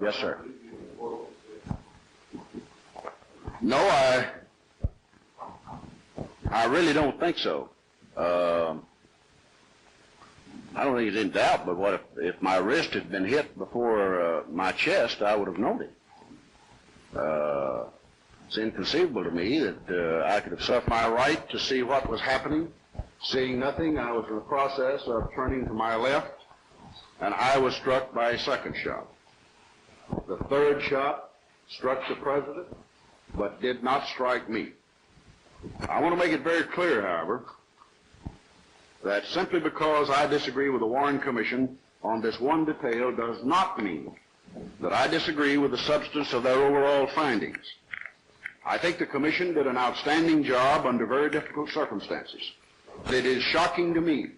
Yes, sir. No, I really don't think so. I don't think it's in doubt, but what if my wrist had been hit before my chest, I would have known it. It's inconceivable to me that I could have suffered my right to see what was happening. Seeing nothing, I was in the process of turning to my left, and I was struck by a second shot. The third shot struck the president, but did not strike me. I want to make it very clear, however, that simply because I disagree with the Warren Commission on this one detail does not mean that I disagree with the substance of their overall findings. I think the Commission did an outstanding job under very difficult circumstances. It is shocking to me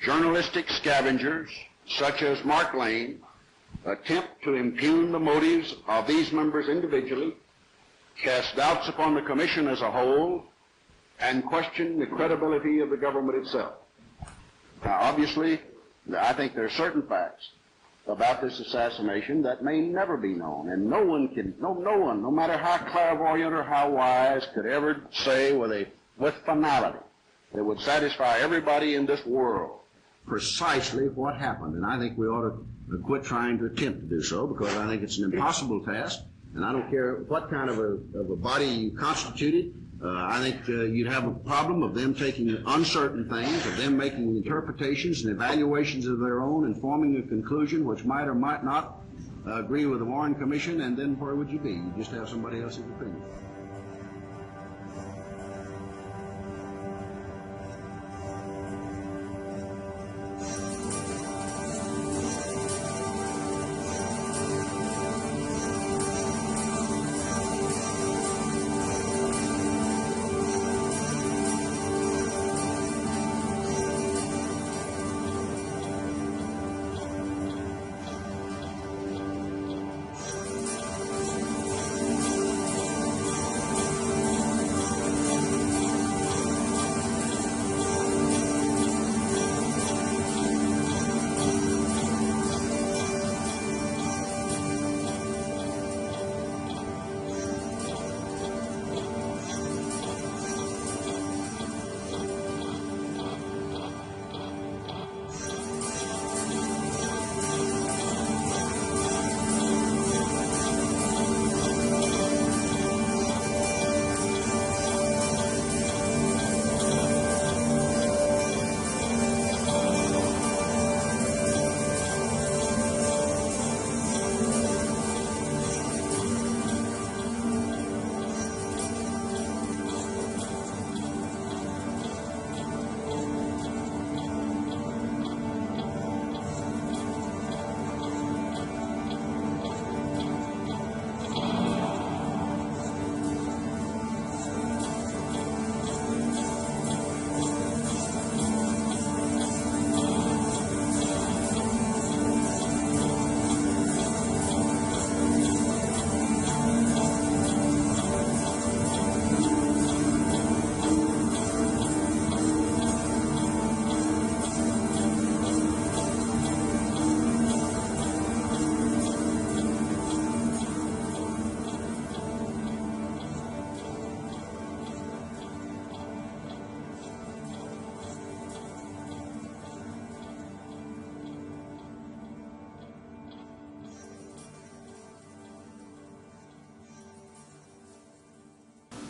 journalistic scavengers such as Mark Lane attempt to impugn the motives of these members individually, cast doubts upon the Commission as a whole, and question the credibility of the government itself. Now, obviously, I think there are certain facts about this assassination that may never be known, and no one, no matter how clairvoyant or how wise, could ever say with finality that would satisfy everybody in this world precisely what happened. And I think we ought to quit trying to attempt to do so, because I think it's an impossible task, and I don't care what kind of a body you constituted. I think you'd have a problem of them taking uncertain things, of them making interpretations and evaluations of their own and forming a conclusion which might or might not agree with the Warren Commission, and then where would you be? You just have somebody else's opinion.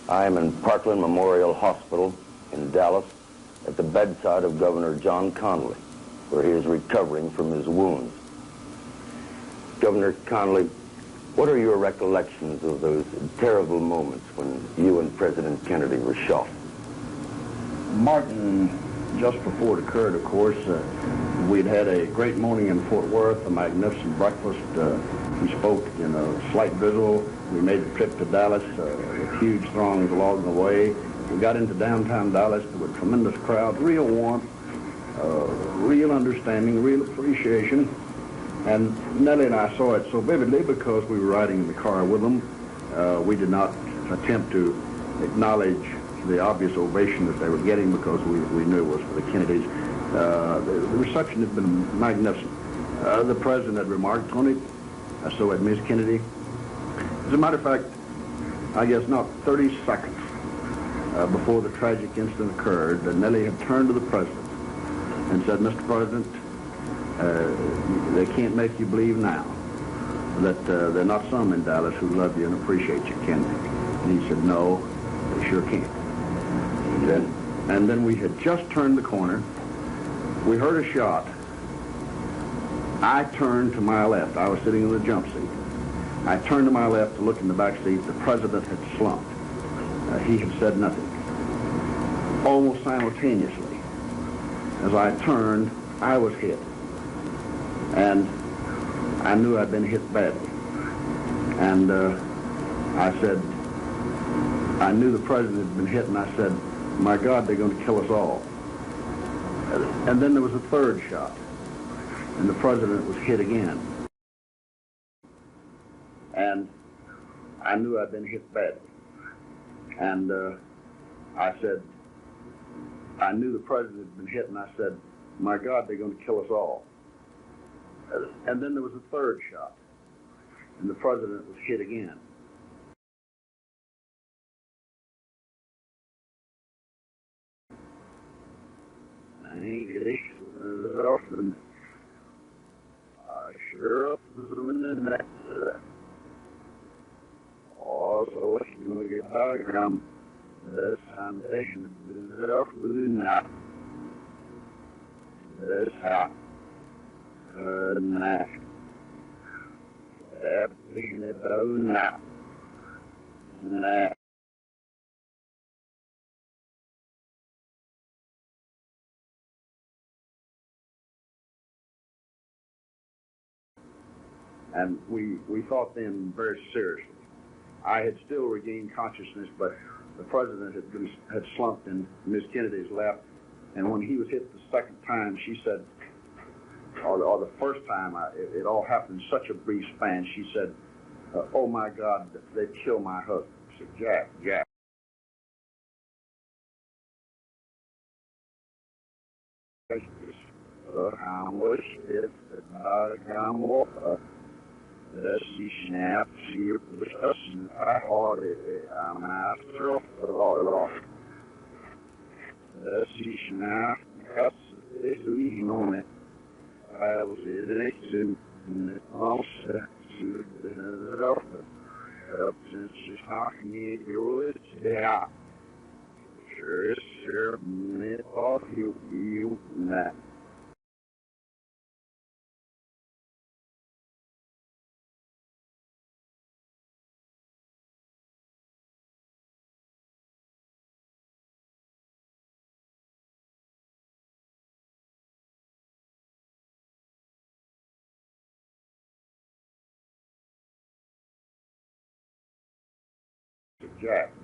I am in Parkland Memorial Hospital in Dallas at the bedside of Governor John Connally, where he is recovering from his wounds. Governor Connally, what are your recollections of those terrible moments when you and President Kennedy were shot? Martin, just before it occurred, of course, we'd had a great morning in Fort Worth, a magnificent breakfast. We spoke in a slight drizzle. We made the trip to Dallas, huge throngs along the way. We got into downtown Dallas. There were tremendous crowds, real warmth, real understanding, real appreciation. And Nellie and I saw it so vividly because we were riding in the car with them. We did not attempt to acknowledge the obvious ovation that they were getting because we knew it was for the Kennedys. The reception had been magnificent. The president had remarked on it. So at Miss Kennedy. As a matter of fact, I guess not 30 seconds before the tragic incident occurred, Nellie had turned to the president and said, "Mr. President, they can't make you believe now that there are not some in Dallas who love you and appreciate you, can they?" And he said, "No, they sure can't." And then we had just turned the corner. We heard a shot. I turned to my left. I was sitting in the jump seat. I turned to my left to look in the back seat. The president had slumped. He had said nothing. Almost simultaneously, as I turned, I was hit. And I knew I'd been hit badly. And I said, I knew the president had been hit, and I said, "My God, they're going to kill us all." And then there was a third shot, and the president was hit again. And I knew I'd been hit badly. And I said, I knew the president had been hit, and I said, "My God, they're going to kill us all." And then there was a third shot, and the president was hit again. Also, you get diagram. The Assassination is Zapruder. The Assassination. And we thought then very seriously. I had still regained consciousness, but the president had slumped in Miss Kennedy's lap, and when he was hit the second time, she said, or the first time, it all happened in such a brief span, she said, "Oh my God, they'd kill my husband." I said, Jack. She snapped, she was us, I heard it, I'm after all. She snapped, us, this week on it. I was in the house, she was in the office. Since she's talking, you was there. Sure, me off you, that.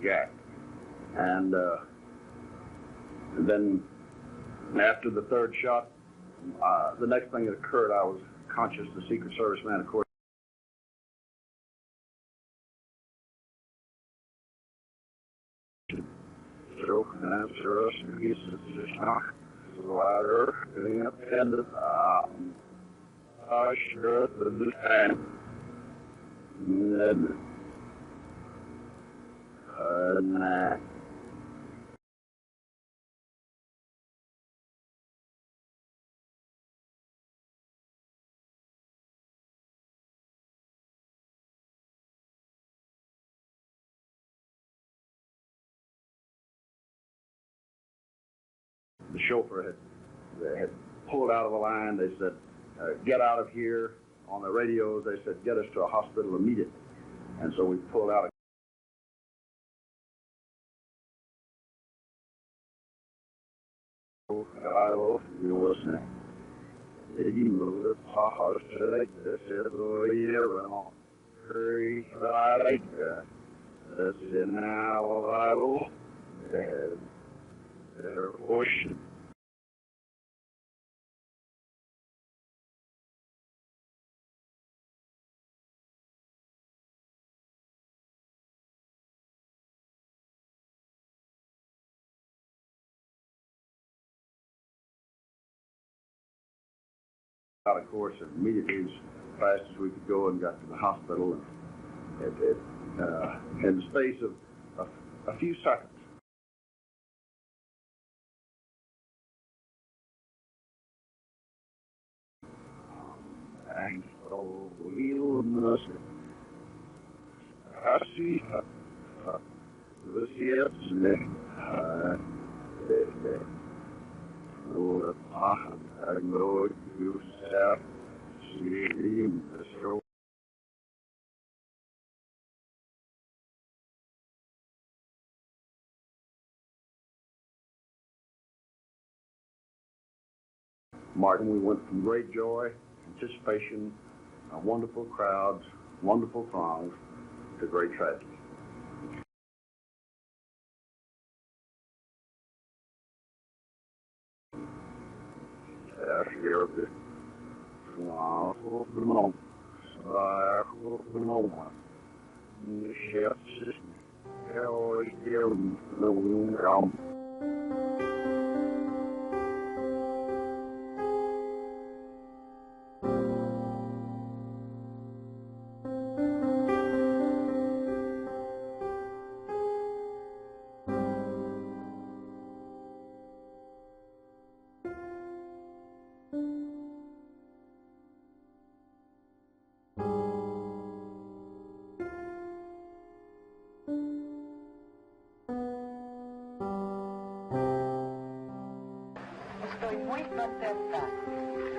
Jack. And then after the third shot, the next thing that occurred, I was conscious, the Secret Service man, of course, answer us, he's louder, getting up and sure, the time. The chauffeur had pulled out of the line. They said, "Get out of here." On the radios, they said, "Get us to a hospital immediately." And so we pulled out. I will be listening. You move the house like this every year and all. Hurry, like that. That's in our Bible. They're pushing. Of course, immediately fast as we could go and got to the hospital in the space of a few seconds. And so we'll I see this here I know you have seen the show. Martin, we went from great joy, anticipation, wonderful crowds, wonderful throngs, to great tragedy. Estoy muy contenta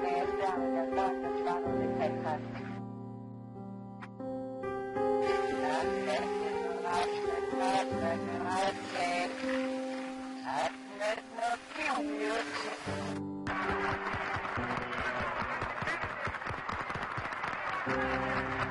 de estar en el estado de Texas. Gracias.